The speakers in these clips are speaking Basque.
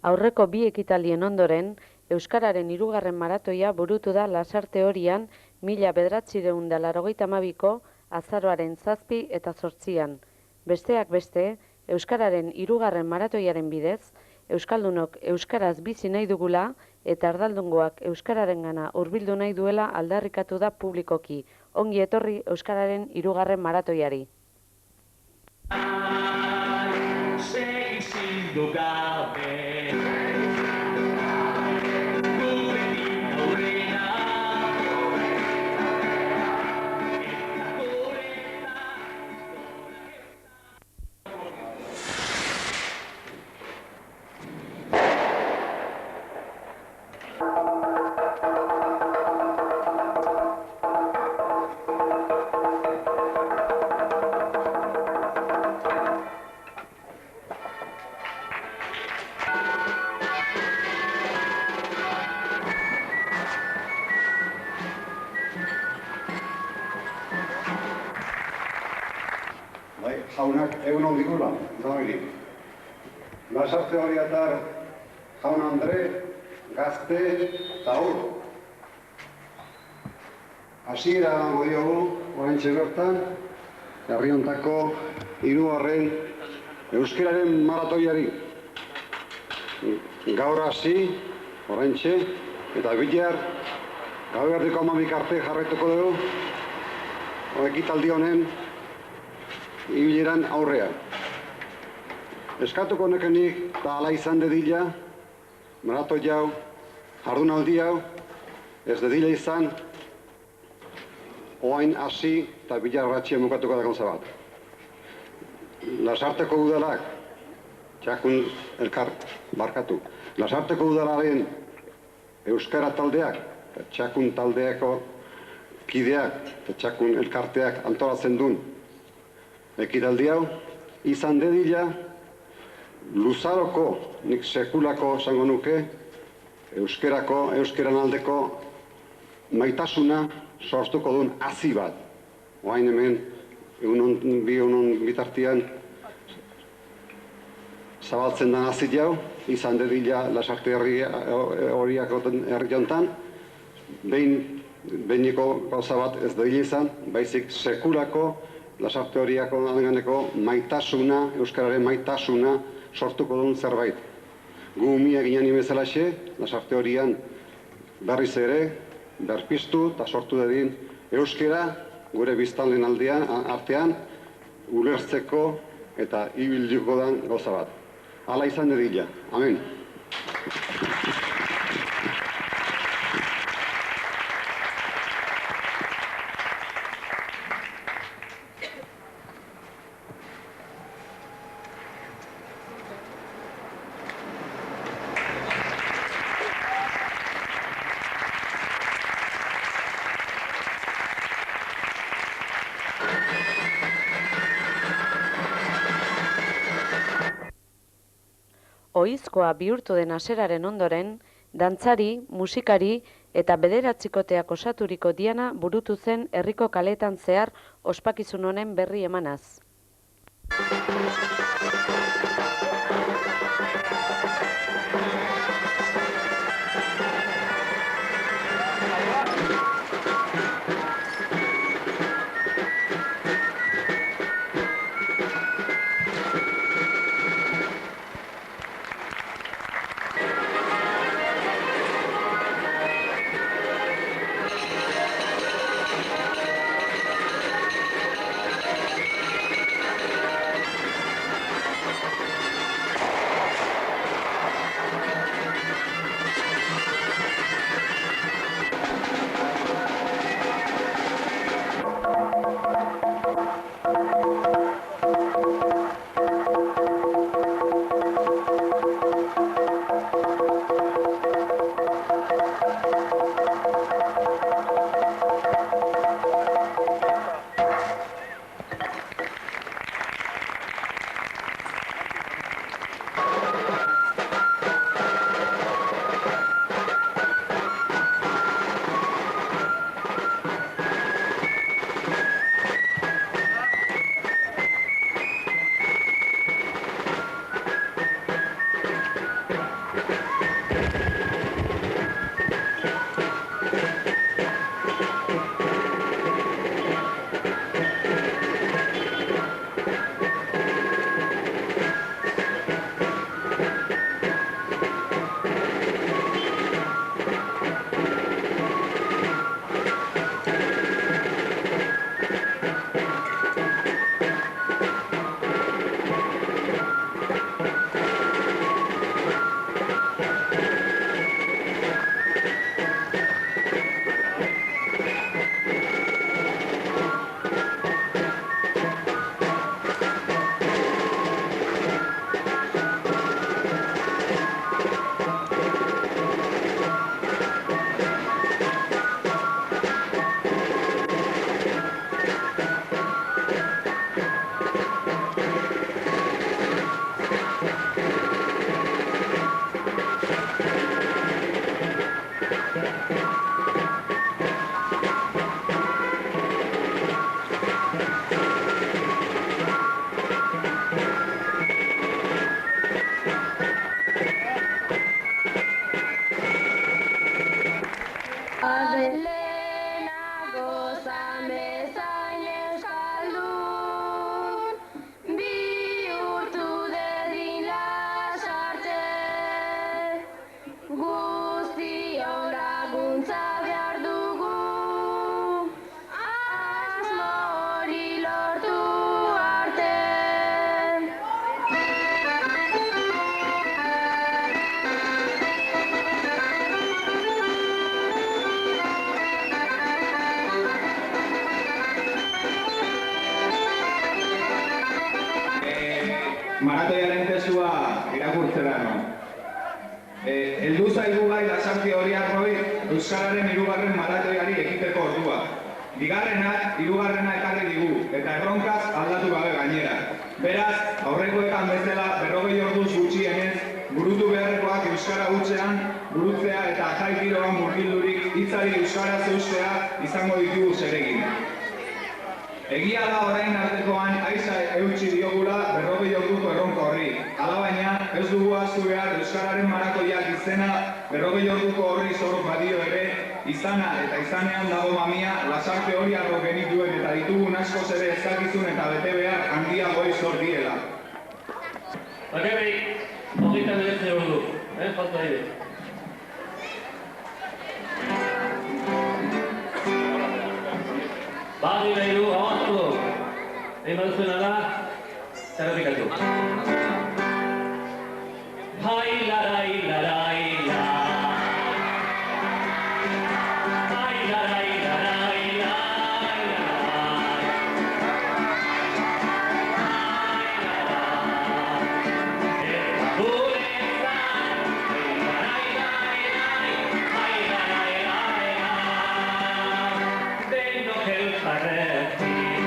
Aurreko bi ekitaldien ondoren, Euskararen 3. maratoia burutu da Lasarte Horian 1982ko azaroaren 7 eta 8an. Besteak beste, Euskararen 3. maratoiaren bidez, Euskaldunok Euskaraz bizi nahi dugula eta erdaldungoak Euskararengana hurbildu nahi duela aldarrikatu da publikoki. Ongi etorri Euskararen 3. maratoiari. Jaunak egun hon digula, doirik. Lasarte Horiatar jaun Andre, gazte eta hor. Hasiera emango diogu, oraintxe bertan, herri hontako 3. Euskararen maratoiari. Gaur hasi, oraintxe, eta bihar, gauerdiko 12 arte jarraituko dugu, ekitaldi honen ibileran aurrean. Eskatuko nekenik eta ala izan dedila, maratoi hau, jardunaldi hau, ez dedila izan, oain hasi eta bilar ratxia mukatuko da gauza bat. Lasarteko udalak, txakun elkar barkatu, Lasarteko udalaren euskara taldeak, txakun taldeako kideak, txakun elkarteak antolatzen duen ekitaldi hau, izan dedila, luzaroko, nik sekulako esango nuke, euskeran aldeko maitasuna sortuko duen hazi bat. Oain hemen, egunon bitartian, zabaltzen den hazi jau, izan dedila Lasarte Horiako herri hontan, behiniko gauza bat ez dedila izan, baizik sekulako Lasarte Horiako maitasuna, euskararen maitasuna sortuko duen zerbait. Gu umia ginen bezalaxe, Lasarte Horian berriz ere, berpiztu eta sortu dedin euskara gure biztanleen artean ulertzeko eta ibilduko den gauza bat. Hala izan dedila. Amen. Ohizkoa bihurtu den haseraren ondoren, dantzari, musikari eta 9 osaturiko diana burutu zen herriko kaleetan zehar ospakizun honen berri emanaz. zamezain euskaldun, bihurtu dedin lasarte, guztion laguntza behar dugu, asmo hori lortu arte. Maratoiaren testua irakurtzera no. Heldu zaigu gai Lasarte Horiarroi Euskararen 3. maratoiari ekiteko ordua. Bigarrenak 3. ekarri digu, eta erronkaz aldatu gabe gainera. Beraz, aurrekoetan bezala 40 orduz gutxienez, burutu beharrekoak euskara hutsean, burutzea eta jai giroan murgildurik hitzari euskaraz eustea izango ditugu zeregin. Egia da orain artekoan aiza eutsi diogula 40 orduko erronka horri. Alabaina, ez dugu ahaztu behar euskararen marakoiak izena 40 orduko horri zorok badio ere, izana eta izanean dago mamia Lasarte Horiarro genituen eta ditugun askoz ere ezakizun eta bete behar handiagoi zor diela. Bakarrik, 29 ordu, falta ere. Badi nahi du, abaztu du. Egin baduzuena da, zerratikatu. Hai, larai, larai, la. Hai, larai, larai, la, la. Eta gure zan, larai, larai, larai, hai, larai, larai, la. Denok elkarrekin.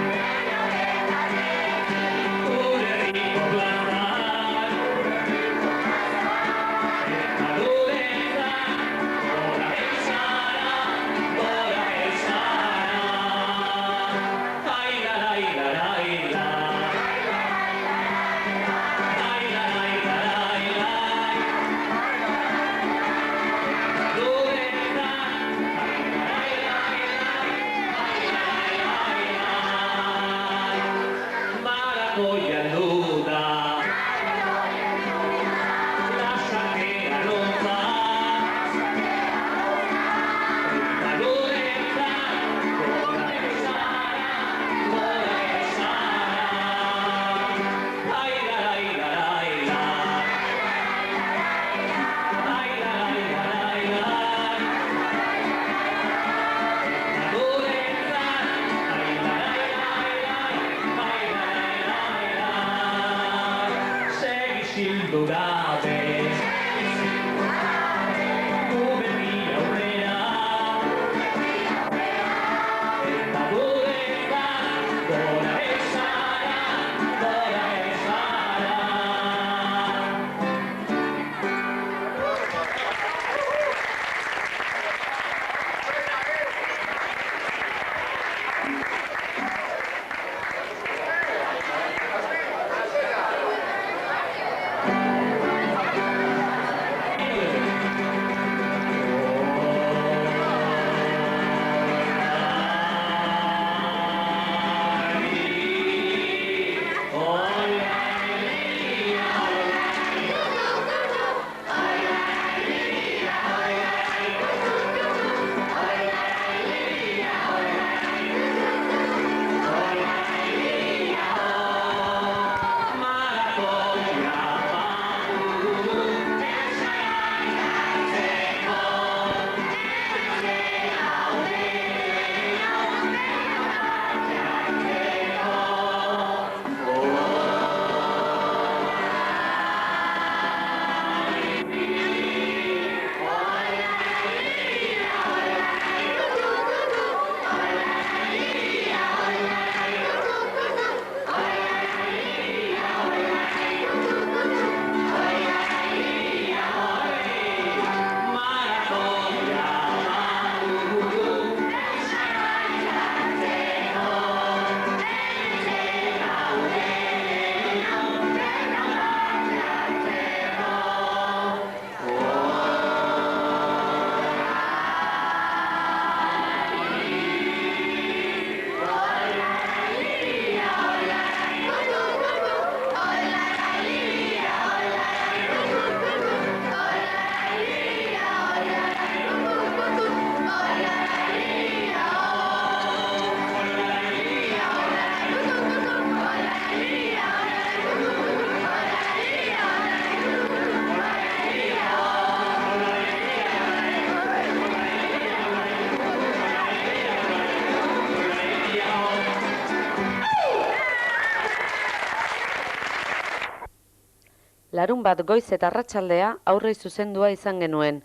Larunbat goiz eta arratsaldea aurrei zuzendua izan genuen.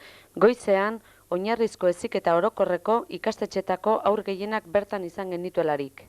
Goizean, oinarrizko heziketa orokorreko ikastetxetako haur gehienak bertan izan genituelarik.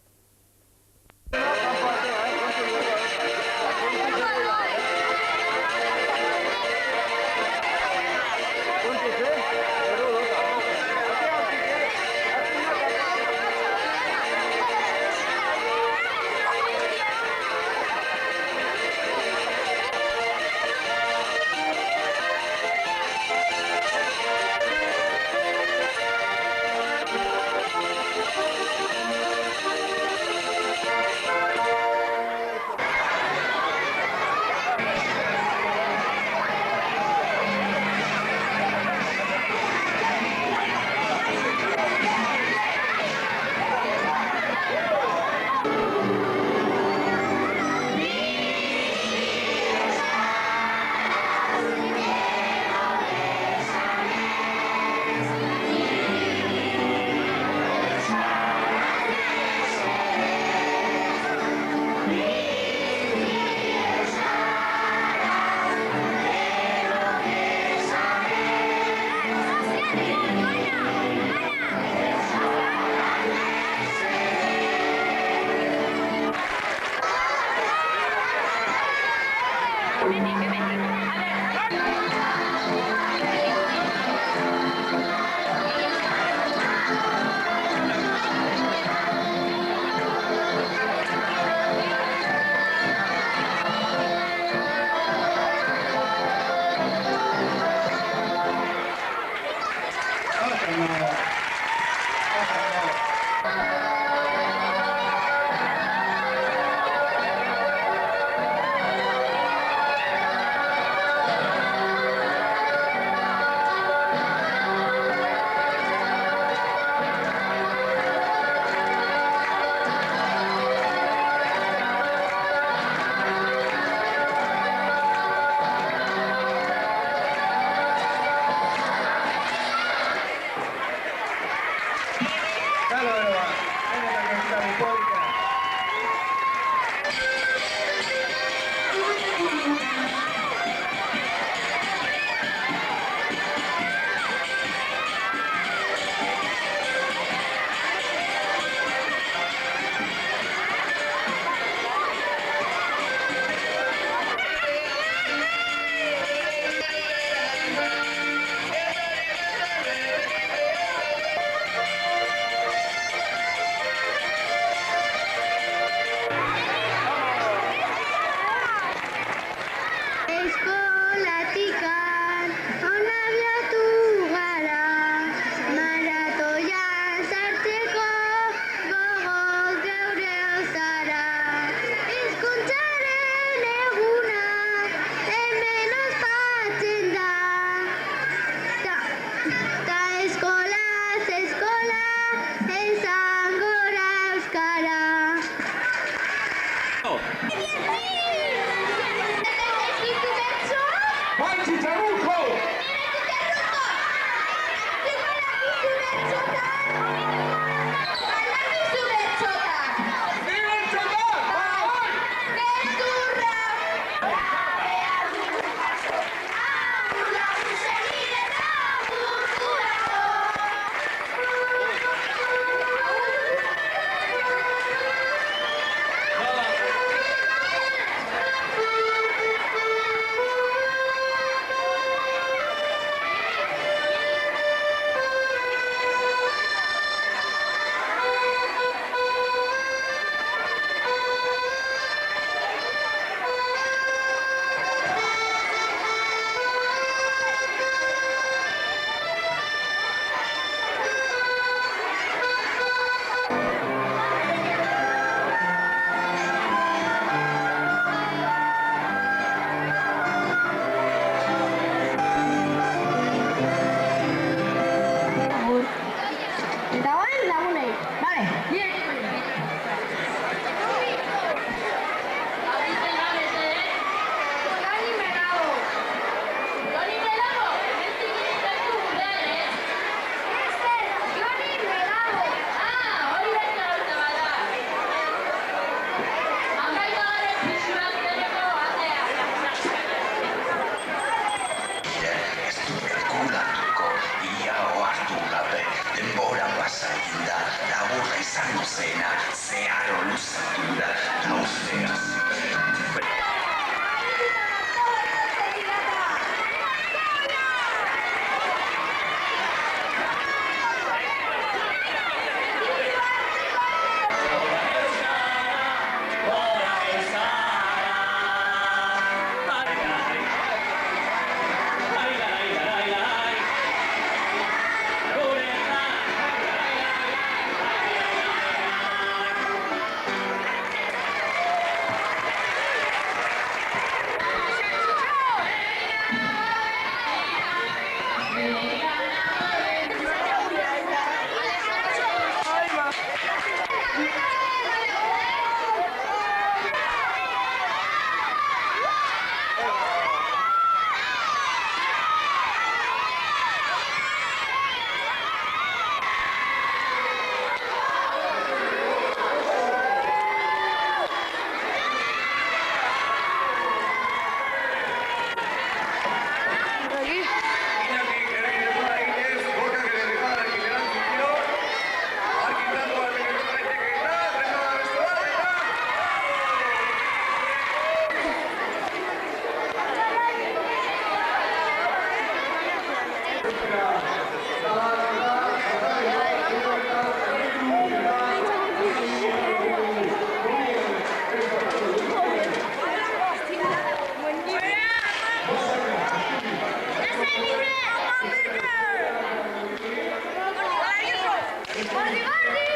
Gordi, gordi!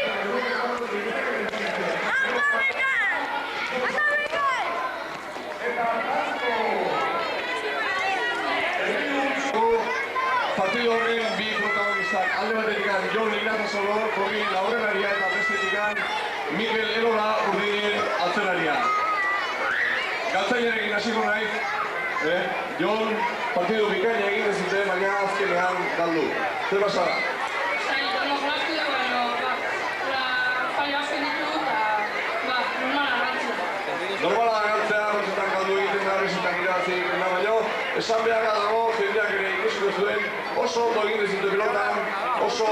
Partido horren bi protagonistak alde batetik Jon Ignacio Solo, Korrin aurrelaria eta bestetik Mikel Erola urdinen atzelaria. Galtzailerekin hasiko naiz, Jon partido bikaina egin ez zuten, baina azkenean galdu. Zer basara? Normala galtzea, rosetan galdu egiten da, rosetan irabazi egiten da, baina esan beharra dago, jendeak ere ikusiko zuen, oso ondo egin dezitu pilotan, oso...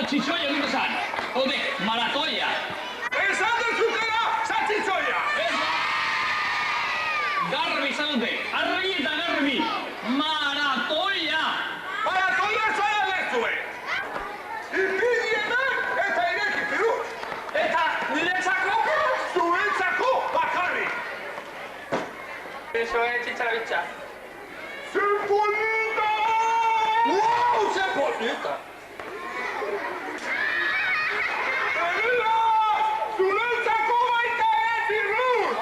Salchichoia non sa. Ode, maratoia. Esan zutela, salchichoia! Garbi salute. Argi eta garbi. Maratoia. Maratoia zara lezue! Ipidienak eta ireki pirut! Eta niretzako, zuretzako bakarrik! Eso es chichavitza. ¡Ze bonita! ¡Wow, ze bonita! Zuretzako baita ere pirut!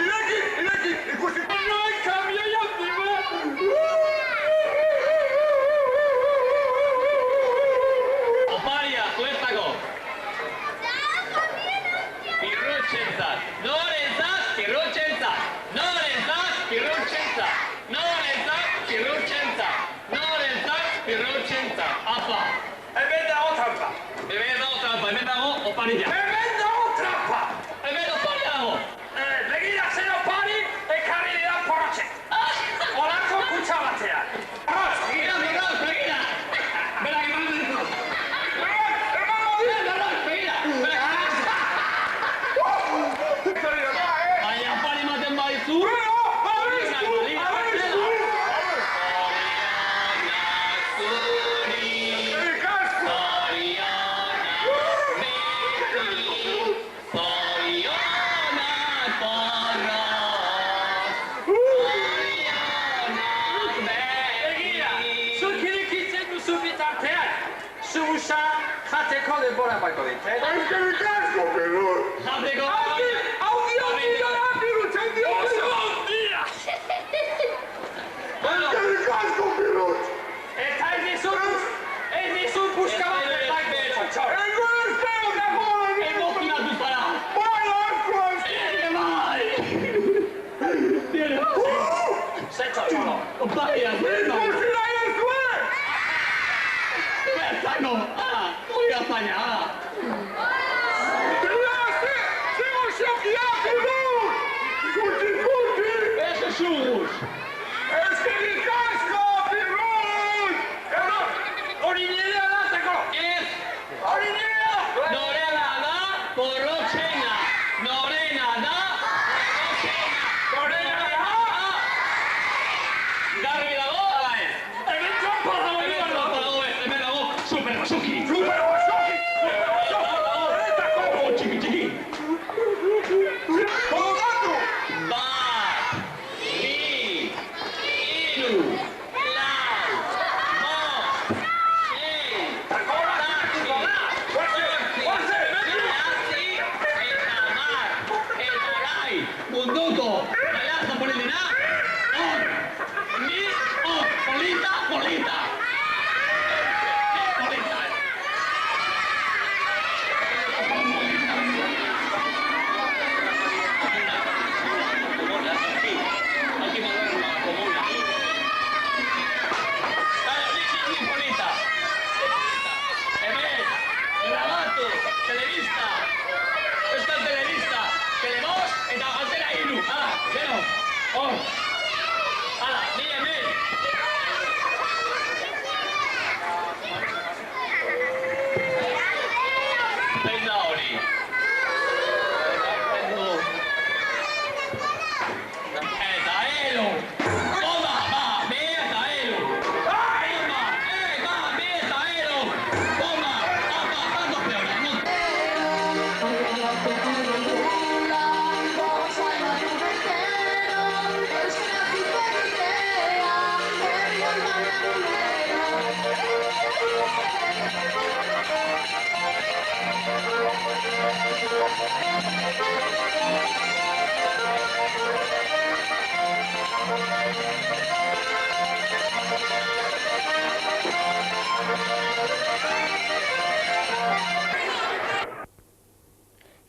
Ireki, ikusi! Noi kamioi handi bat. Oparia, zuretzako. Pirrotxentzat. Norentzat, pirrotxentzat. Norentzat, pirrotxentzat. Norentzat, pirrotxentzat. Norentzat, pirrotxentzat. Apa. Hemen dago trampa! Hemen dago trampa, hemen dago oparia. Hemen dago trampa! Hemen oparia dago. Begira zen opari, ekarri didan porrotxe! Olako kutsa batean! Begira, begira. Berak eman ditu. Eman modi! Begira. Baina opari ematen baizu. Zuza jateko denbora baiko dit, Eskerrik asko, Pirut! Jateko. Audioa Pirutzen dio! Oso handia. Eskerrik asko, Pirut! Eta ez dizu puska bat betak! Ego espero dagoen! Emozionatu zara. Bai, asko asko! Bai. Tiene bai. Zetxo, txolo! Oparia, zuretzako. Ikusi nahi ez zuen! Zuretzako. Muy apañada. Zego xokia, Pirut! Ikusi! Eso churros. Eskerrik asko, Pirut! Hori nirea da, zeko! Ez. Hori nirea! Norena da porrotxena. Norena da porrotxena. Norena da! Garbi dago, ala ez. Hemen trampa dago! Hemen dago, hemen dago, super basoki. Super basoki! Horretako! Oh, txiki, txiki. Kologatu! Bat, bi, hiru, lau,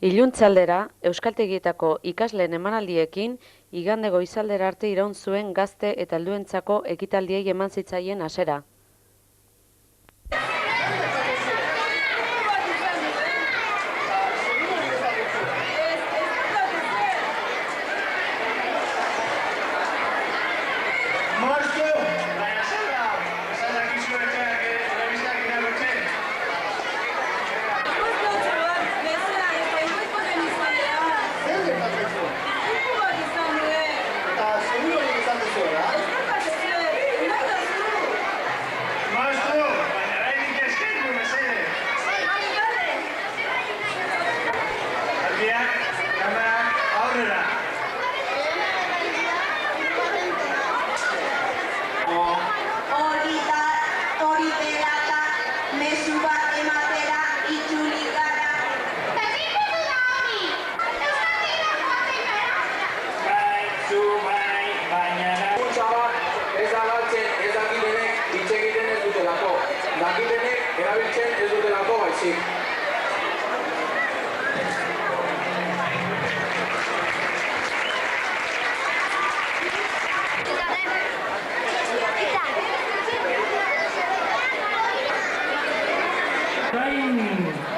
Iluntzaldera, euskaltegietako ikasleen emanaldiekin, igande goizaldera arte iraun zuen gazte eta helduentzako ekitaldiei eman zitzaien hasiera.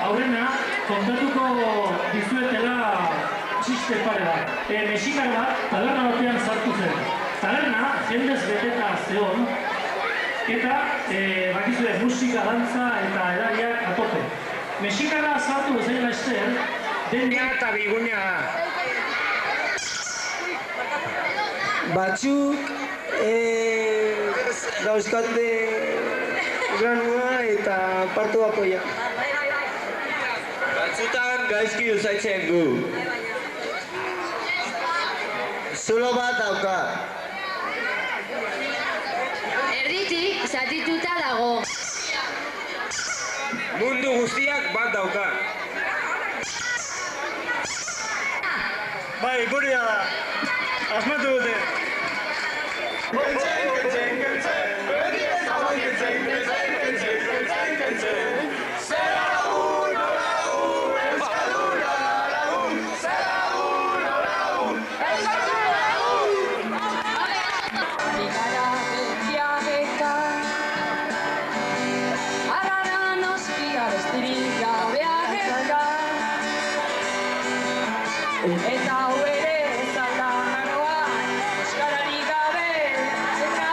Aurrena, kontatuko dizuetela txiste pare bat. Mexikar bat, taberna batean sartu zen. Taberna, jendez beteta zeon, eta bakizue musika, dantza eta edariak atope. Mexikarra sartu bezaila ester, denia eta bigunia. Batzuk dauzkate granua eta partu bakoia. Batzutan gaizki usaitzen gu. Zulo bat dauka. Erditik zatituta dago. Mundu guztiak bat dauka. Bai, guria da. Asmatu dute. Eta ere ez aldanaroa, euskararik gabe zeka.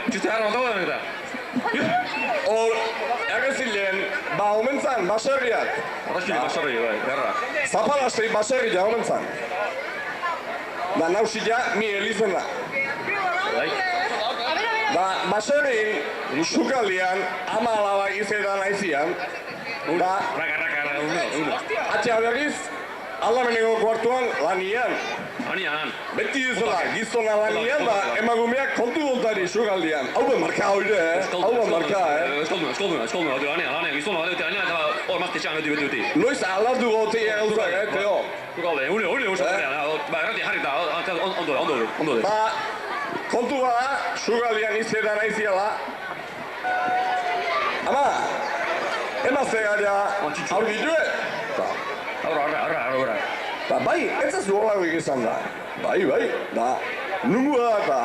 Txiste gara montago da eta. Hor, egezilen, ba omentzan, baserriak. Arraxili baserri, bai, berra. Zapalastei baserria omentzan. Da nausila mi elizena. Bai. Da baserrin, sukaldian, ama alaba izetan aizian. Da, Raka, uno. atxea berriz, aldameneko kuartuan lanian. Lanian. Beti dizela, gizona lanian da emakumeak kontu gontari sugaldian. Hau ben marka hori, hau ben marka, Eskalduna, lanian, gizona beti lanian eta hor maztetxean beti. Noiz aldatu goti gauzak, Teo. Zukalde, une usatzen, errati jarrita, ondo. Ba, kontu bada, sugaldian izetan aiziela. Ama, emazte gara hau ditue. Arra. Ta bai, ez ez duolagoik izan da. Bai, da, nungua eta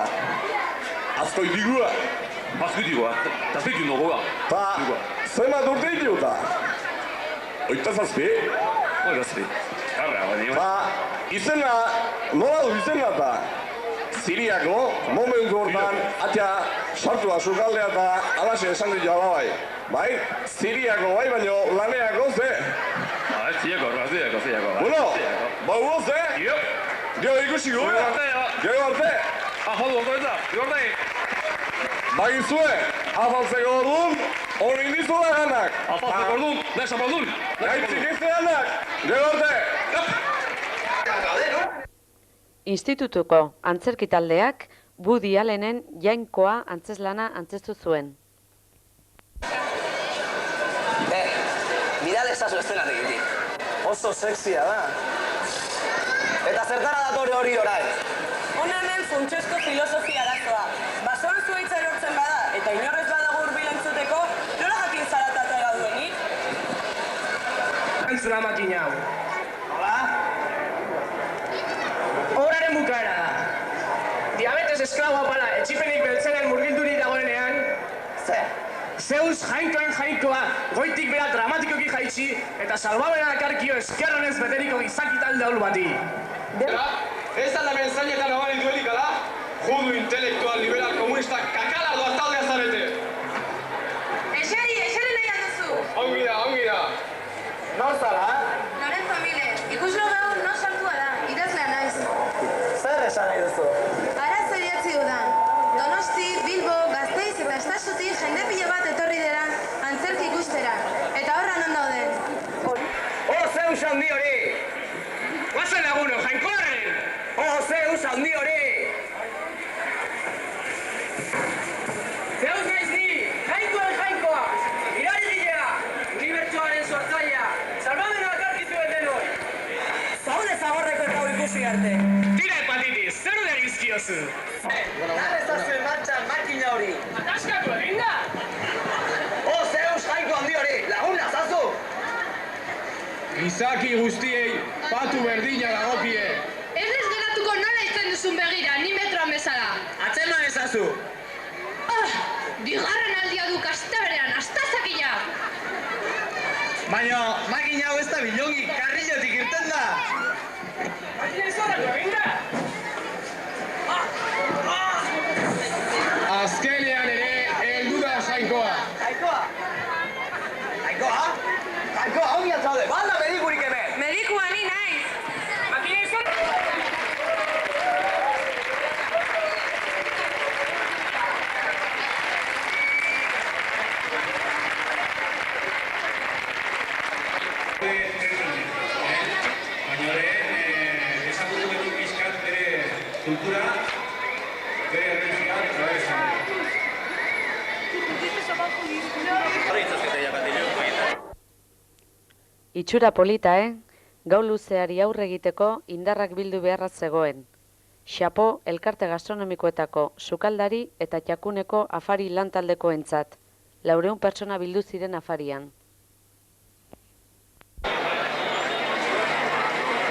azkoitigua. Azkoitigua, eta azkoitik nogoa. Ta, zenbat urte ditu eta? Oita zazpi? Arra, ba, izena, nola du izena eta? Siriako, momentu hortan, atea sartua sukaldea eta alaxe esan ditu alabai. Bai, Siriako bai, baino laneako ze. Ziriako. Bueno, ba huoz, Gero ikusiko, Gero arte. Jodu, ondo. Bagizue, afaltzeko orduan, hori indizula ganak. Afaltzeko orduan, nesa baldun. Gaitzik izte ganak, Gero arte. Institutuko antzerki taldeak Woody Allenen Jainkoa antzeslana antzestu zuen. Bidal ezazu estenatekitik. Oso sexia da. Eta zertara datore hori orain? Hona hemen funtsezko filosofia arazoa. Basoan zuaitza erortzen bada, eta inorrez badago hurbil entzuteko, nola jakin zaratatu eraduenik? Antzuna makina hau. Hola? Horaren bukaera da. Diabetes esklaua pala, etxipenik beltzenen murgildurik dagoenean. Zeus jainkoa, goitik bera dramatikoki jaitsi, eta salbabena akarkio eskerronez beteriko gizakitalde hol bati. Ez da hemen zainetan abari duelik ala, judu intelektual liberal komunista kakalardo azaldea zarete. Eseri nahi alduzu. Ongi da. Nor zara? Noren famile, ikuslo gaur no sartua da, idazlea naiz. Zer esan nahi duzu? Arazo idatzi dudan. Donosti, Bilbo, Gasteiz eta Estasutik jende pilo bat etorri dira antzerki ikustera. Eta horra non dauden. Zeus handi hori! Guazen laguno, jainkoaren! Zeus handi hori! Zeus naiz ni! Jainkoa! Irari dilea! Unibertsuaren sortzailea! Salbamena akarkitu denoi! Zaude zagorreko eta ikusi arte! Tira hepatitis, zer da izkiozu? Dar ezazuen martxan makina hori! Ataskatu eginda! Zeus jainko handi hori! Laguna zazu! Gizaki guztiei patu berdina dagokie. Ez geratuko nola izan duzun begira, ni metroan bezala. Atzeman ezazu! Bigarren aldia du kastaberean, astazakila! Baina, makina hau ez da bilongi, karrilotik irten da! Makina izorrako egin da! Azkenean ere, heldu da jainkoa. Jainkoa, ongi atzaude, balda medikurik hemen! Medikua ni naiz. Makina izorrako! Baina ezagutu dugu pixkat bere kultura, bere religia, eta bere Itxura polita, Gau luzeari aurre egiteko indarrak bildu beharra zegoen. Xapo elkarte gastronomikoetako sukaldari eta txakuneko afari lantaldekoentzat. 400 pertsona bildu ziren afarian.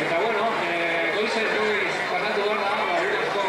Eta bueno, goizen duiz pasatu behar da, urezko...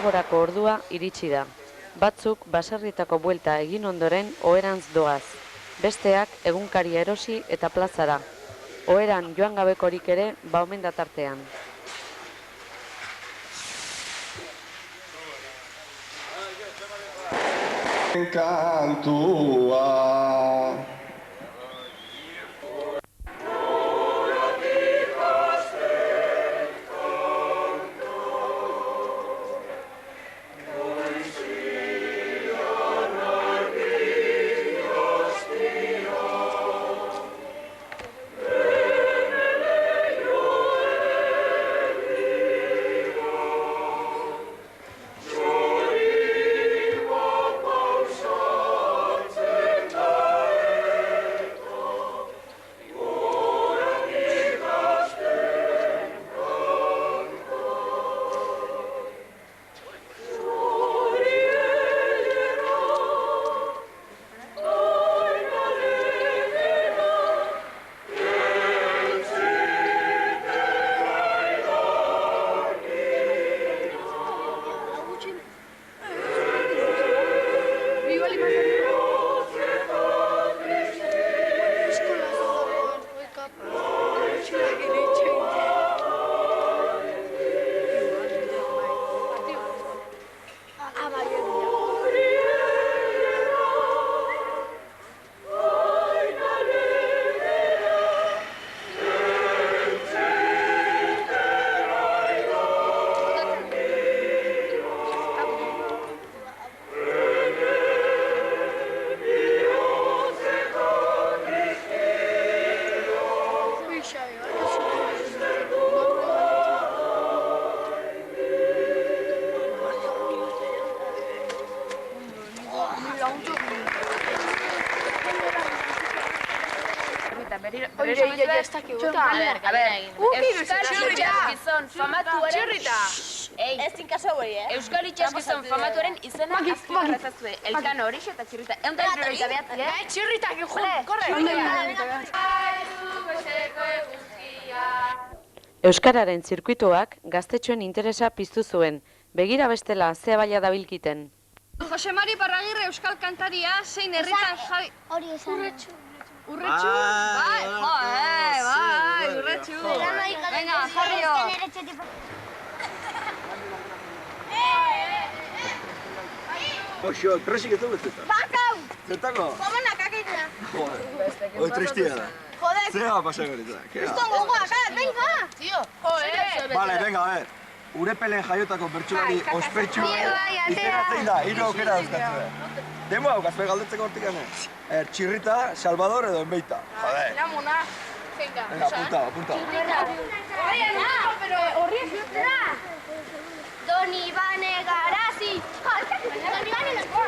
gehiagorako ordua iritsi da. Batzuk baserritako buelta egin ondoren oherantz doaz. Besteak egunkaria erosi eta plazara. Oheran joan gabekorik ere ba omen da tartean. Kantua. Euskal itxaskizon famatuaren izena azpimarrazazue. Elkano horixe eta txirrita. Eunda hirurogeita behatzea. Txirritak jun, korre! Euskararen zirkuituak gaztetxoen interesa piztu zuen. Begira bestela ze abaila dabilkiten. Jose Mari Parragirre euskal kantaria, zein herritan Javi... Hori esan. Urretxu? Bai, Urretxu. Venga, Jarrio. Oixo, presik ez dugu zetan. Bakau! Zertako? Gomenak akitela. Joder, hoi tristia da. Joder. Zea pasako ditzen. Esto gogoa, venga! Tío, joder. Vale, venga, a ver. Urepelen jaiotako bertsulari ospetsu izeratzen da, hiru aukera dauzkatzue. Demo aukazue galdetzeko hortikane. Txirrita, Salvador edo Enbeita. Joder. Lamuna. Venga, apunta. Pero horriak zutera. Don Ibane Garazi. Don Ibane Garazi.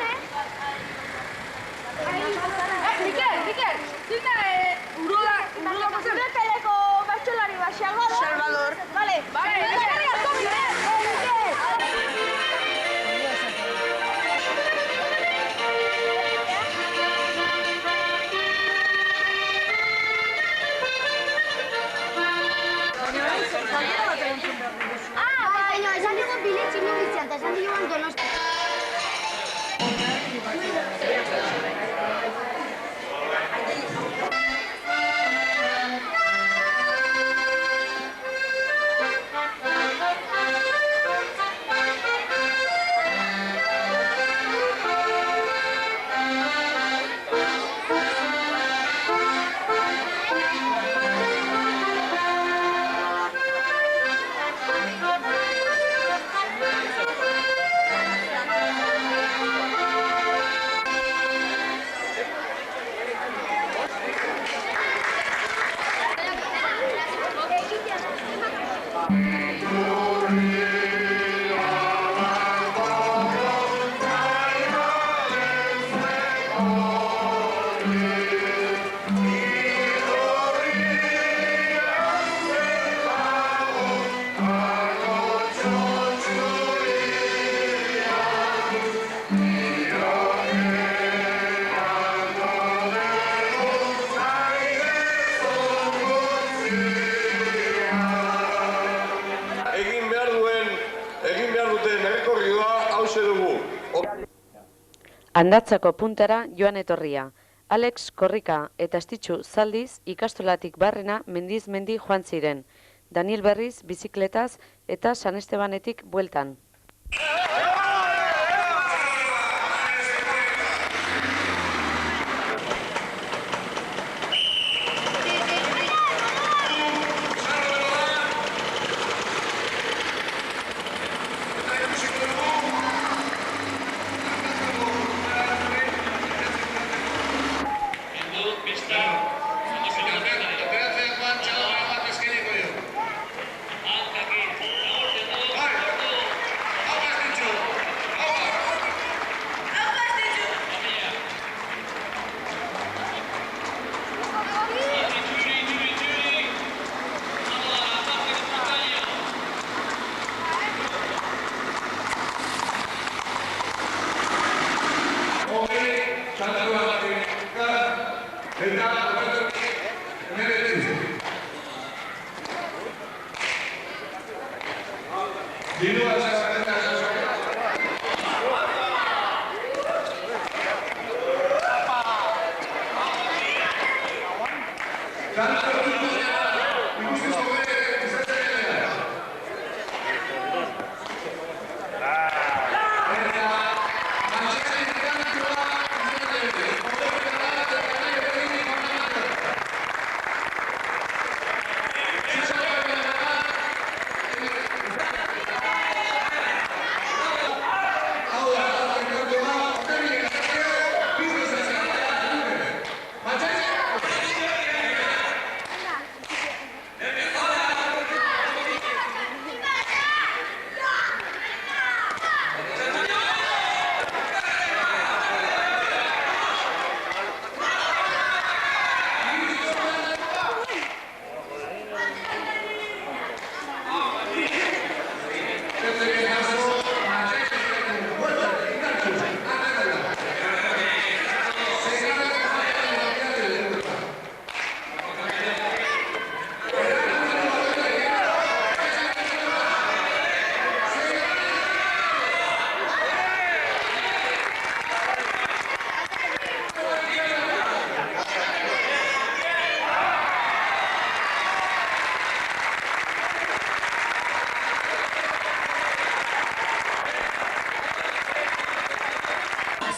Mikel, zita urepeleko bertsolari bat, Salvador. Vale. Baina, esan digun biletxin nubizian, eta esan digun Donosti. Handatzako puntara joan etorria. Alex Korrika eta Estitxu Zaldiz ikastolatik barrena mendiz mendi joan ziren. Daniel Berriz bizikletaz eta San Estebanetik bueltan.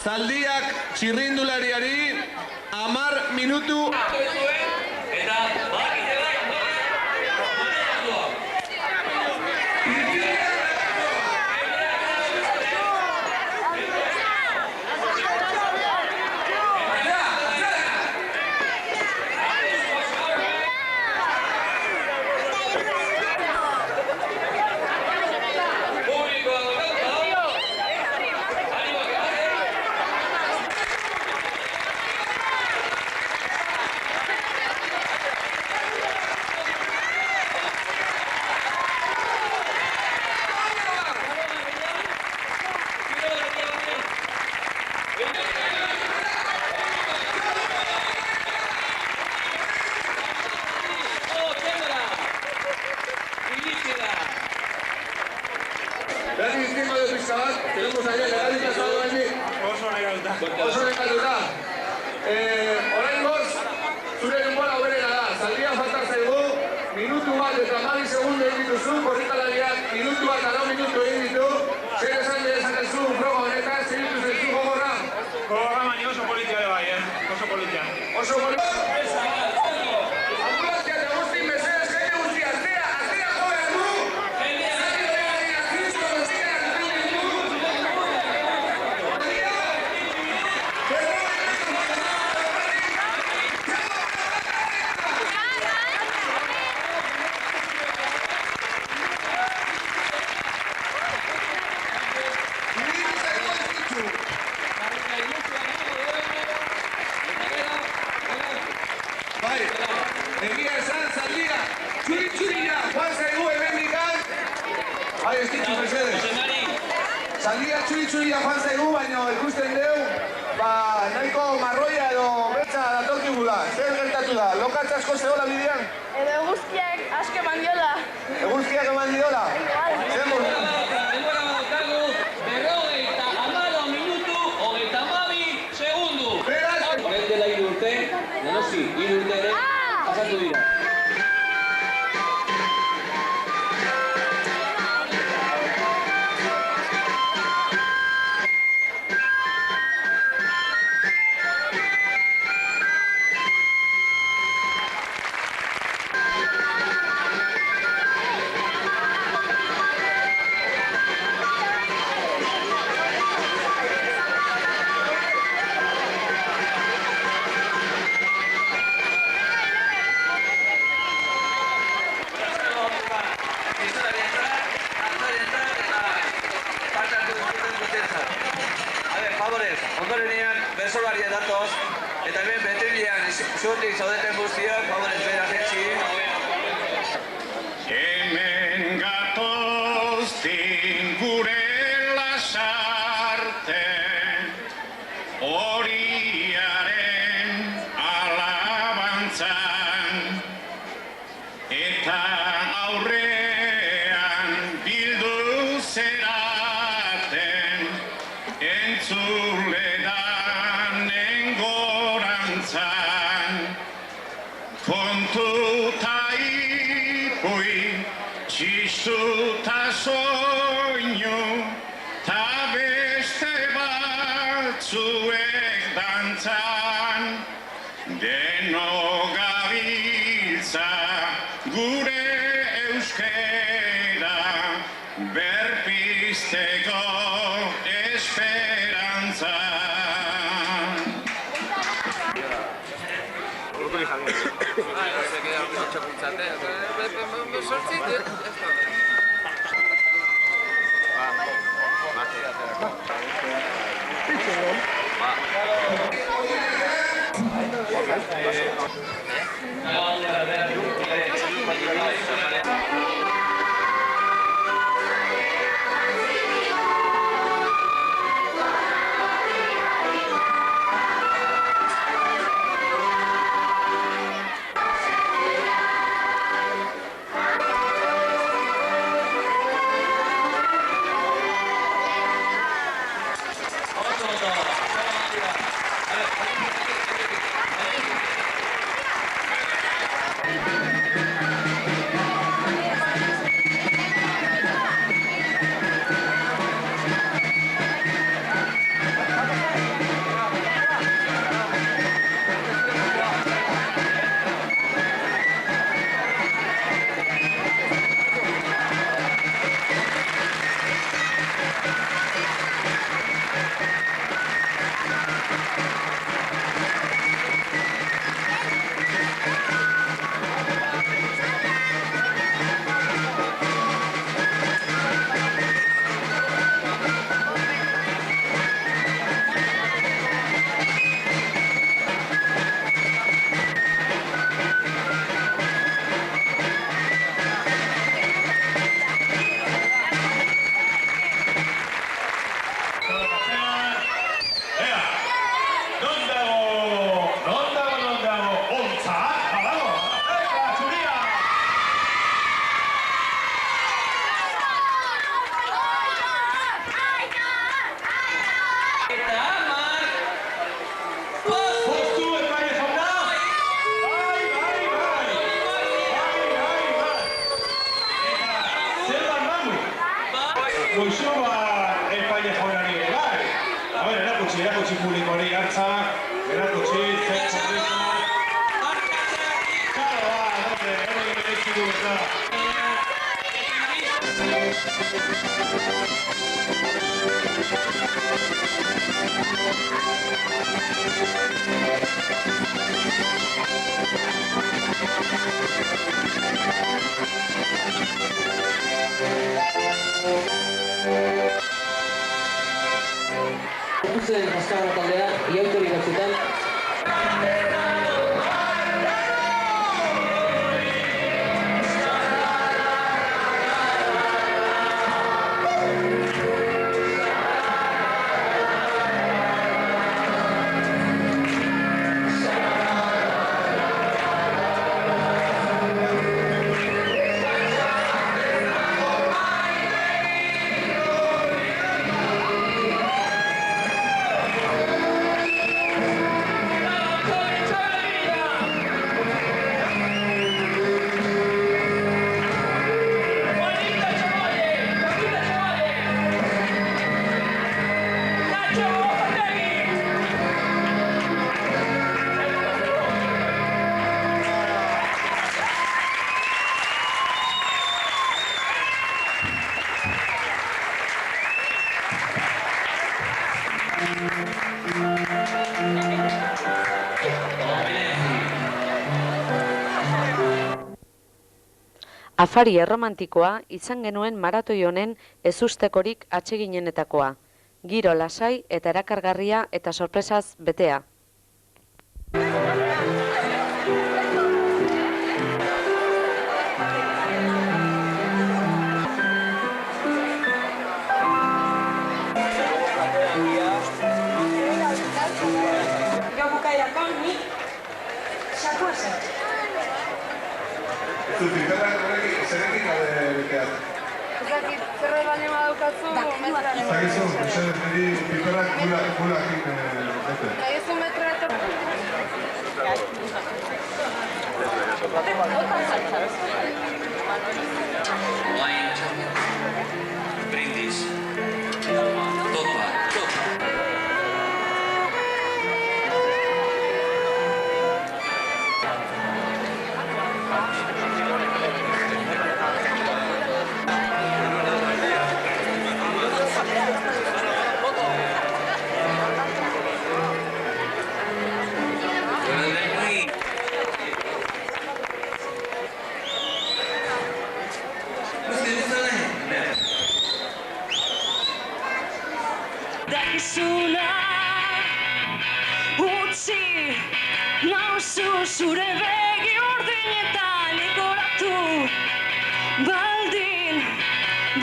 Zaldiak txirrindulariari 10 minutu. Tenemos ahí el legalista saldo allí. Oso negatuta. Oraingoz, zure denbora hoberena da. Zaldia falta zaigu, minutu bat eta 12 segundo egin dituzu, korrikalariak minutu bat eta 4 minutu egin ditu. Zer esan dezakezu froga honetan, zer ditu zaizu gogorra? Gogorra baina oso politia ere bai, oso politia. Oso politia. Ambulancia eta guzti mesedez, jende guzti, atea jo behar du! Egia esan, Zaldia, txuri-txurira, joan zaigu hemendikan. Bai, Estitxu, mesedez. Zaldia txuri-txurira joan zaigu, baina ikusten deu, nahiko marroia edo betza datorkigula. Zer gertatu da, lokatz asko zegoela bidean? Edo eguzkiak asko eman diola. Eguzkiak eman diola? Zer mor? Denbora daukagu, 54 minutu, 29 Ondorenean, bersolaria datoz, eta hemen betrilean zutik zaudeten guztiak, favorez behar jetxi. Hemen gatoztin gure lasarte, horiaren alabantzan, eta aurrean bildu zeraten, entzule danen gorantzan, kontuta ipui, txistu ta soinu, ta beste batzuek dantzan, deno gabiltza gure euskera, berpizteko esperantzan. Erakutsi publikoari hartzak, erakutsi, Ikusten Azkarra taldea, iautorik batzutan. Afari erromantikoa izan genuen maratoi honen ezustekorik atseginenetakoa. giro lasai eta erakargarria eta sorpresaz betea. Zu piperrak horrekin, zerekin gaude beteaz? Ezakit, zerre bali badukatzu, metraren. Zagizu, mesedez, niri piperrak gulakin bete. Nahizu metroa eta... Brindis. Topa. Dakizuna utzi nauzu zure begi urdinetan igoratu baldin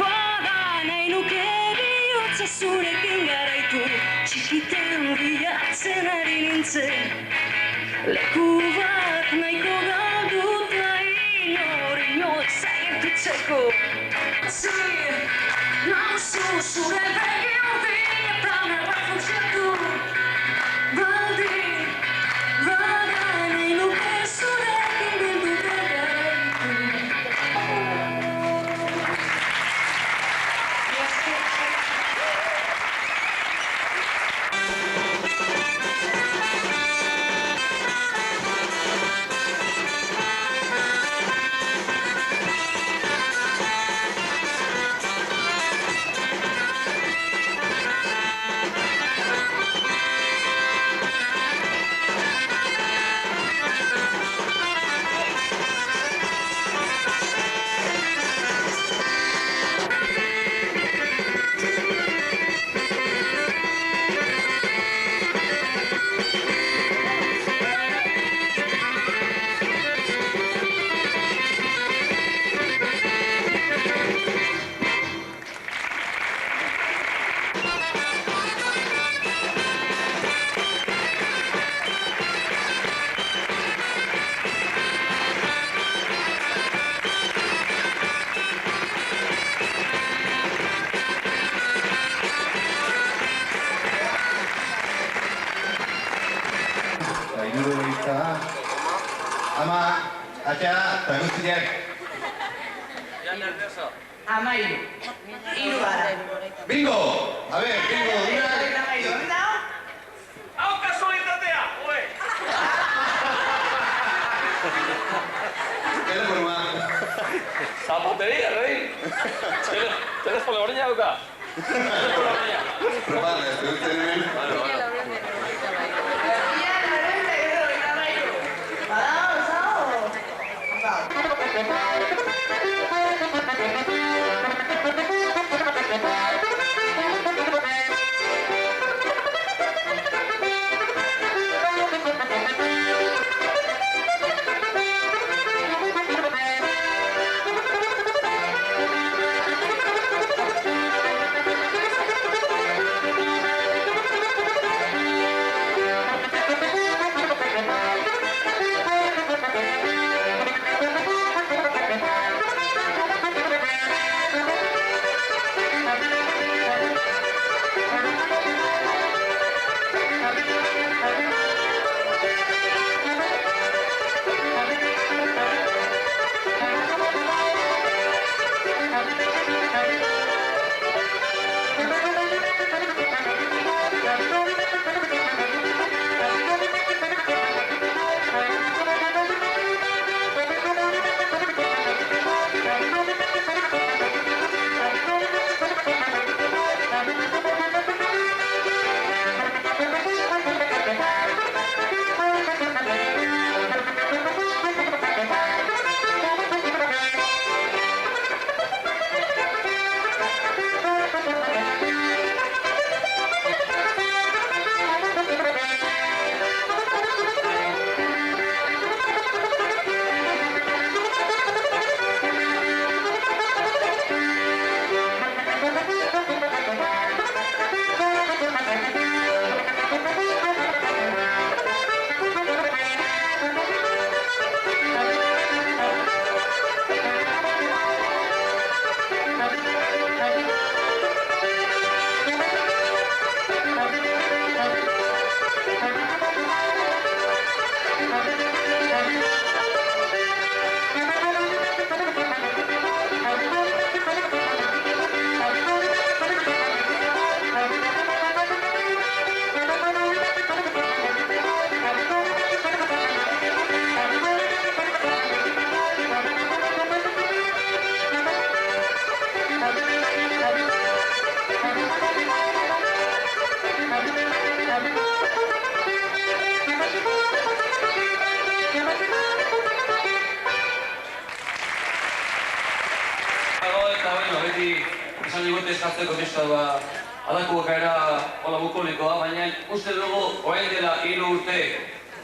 bada nahi nuke bihotza zurekin garaitu txikitan bilatzen ari nintzen leku bat nahiko galduta inorinok zagertutzeko utzi nauzu zure begi urdinetan errefugiatu baldin bada nahi nuke zurekin bilduta Ama, atxea, eta guztiak. Amairu. Hiru gara. Bingo! A ver, bingo, dira. Hau kasualitatea, oe! Telefonua. Zapateria, rei. Telefono horreina dauka. Vale, ez dut hemen. ba, alako gara hola bukolikoa, baina uste dugu orain dela 3 urte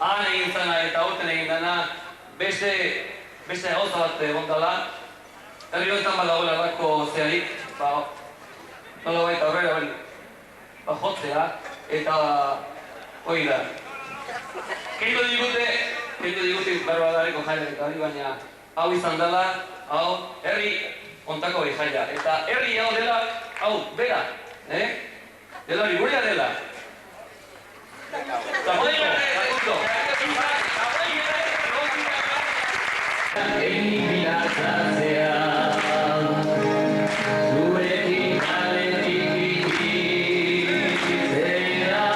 han egin zana eta horten egin dana beste gauza bat egon dela. Herri honetan badagoela alako zeharik, nola baita horrela jotzea, eta hori da. Kendu digute barbadareko jaiak eta hori, baina hau izan dela, hau herri ontako jaia. Eta herri hau dela, hau, bera, dela hori gurea dela. Egin bilatzea zurekin aletik ikitzea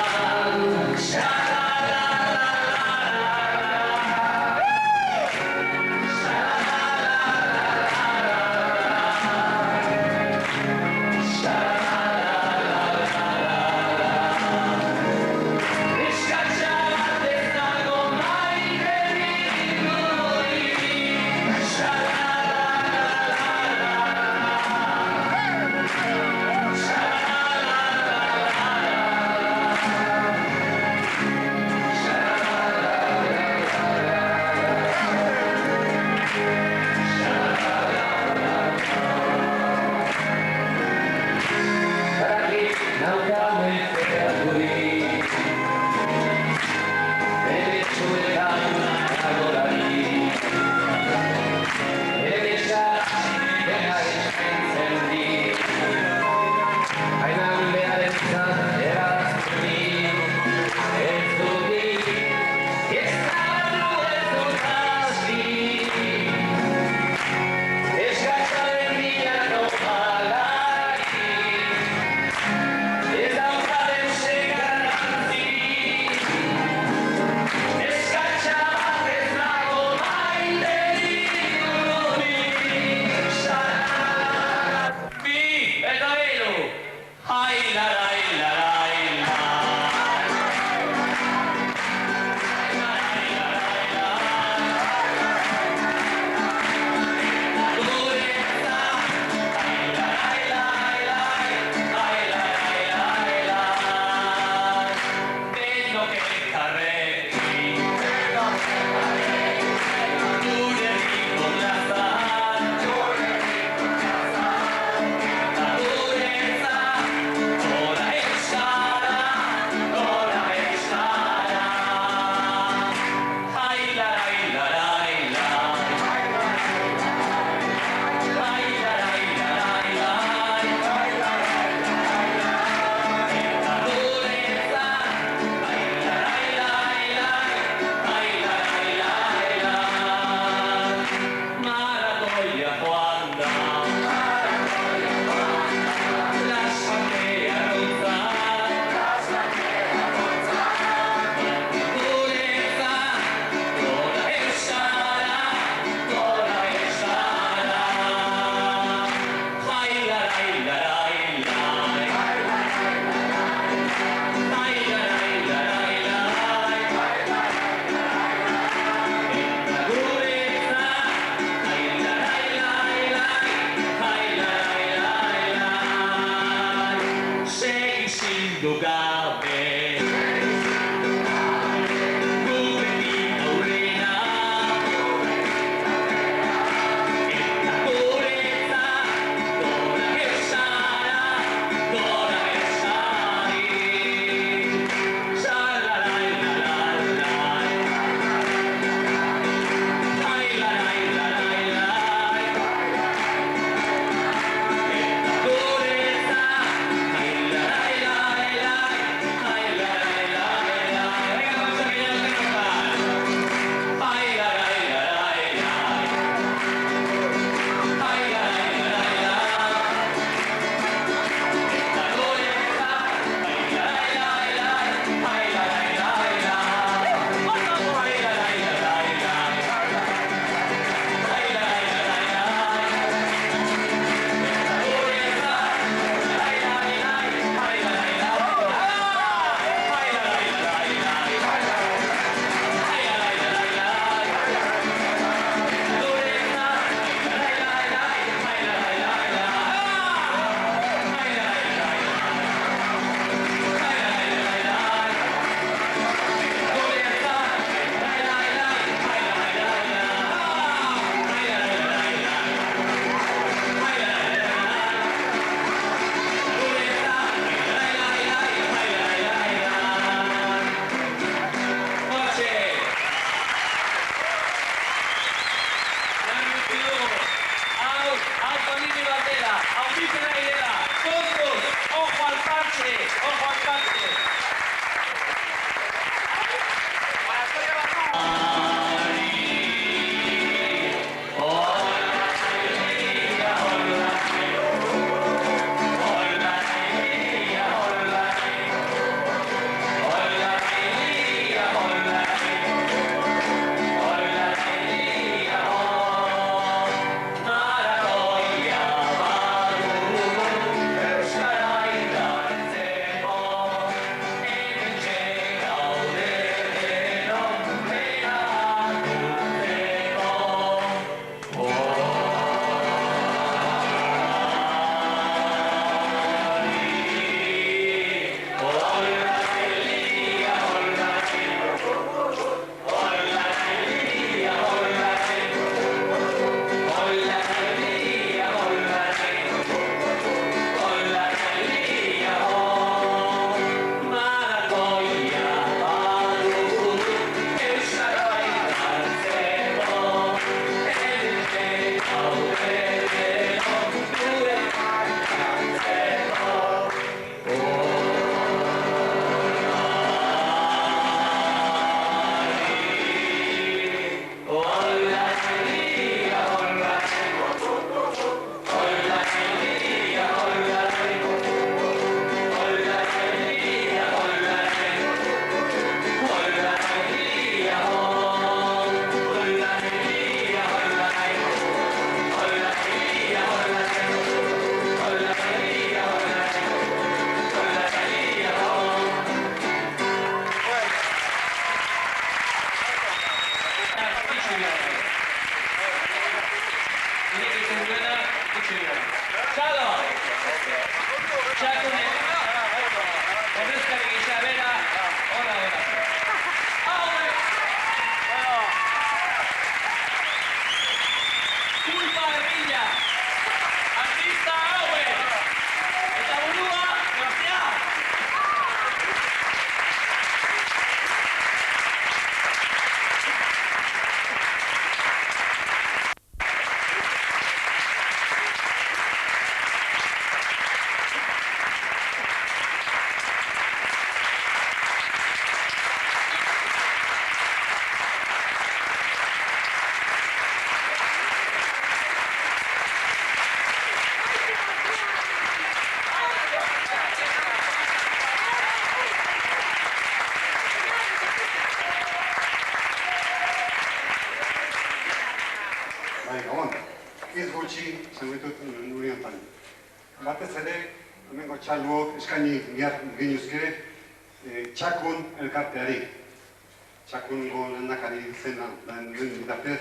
izango ditut nuri honetan. Batez ere, hemengo txaluok eskaini ginuzke txakun elkarteari. Txakungo lehendakari zena, den bitartez,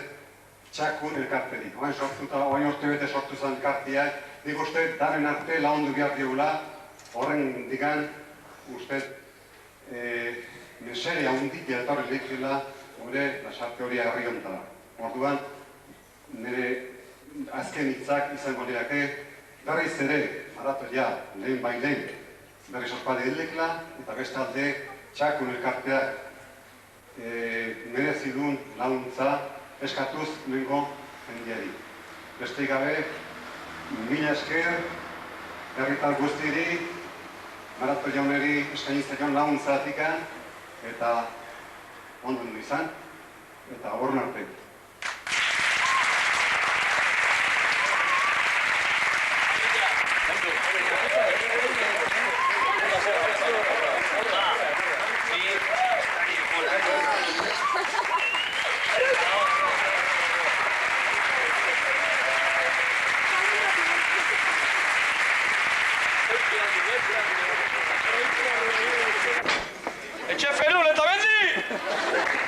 txakun elkarteri. Oain urte bete sortu zen elkarteak, nik uste daren arte laundu behar diogula, horren digan, uste mesere handitia etorri lehikila gure lasarte hori herri hontara. Orduan, nire azken hitzak izango liake, berriz ere, maratoia lehen bai lehen, berriz ospade hilekla, eta bestalde txakun elkarteak merezidun laguntza eskatuz nengo jendiari. Beste gabe, mila esker, herritar guztiri, Marato jauneri eskainizaion laguntza atikan, eta ondo izan, eta horren arte. Etxe Ferul eta Benzi!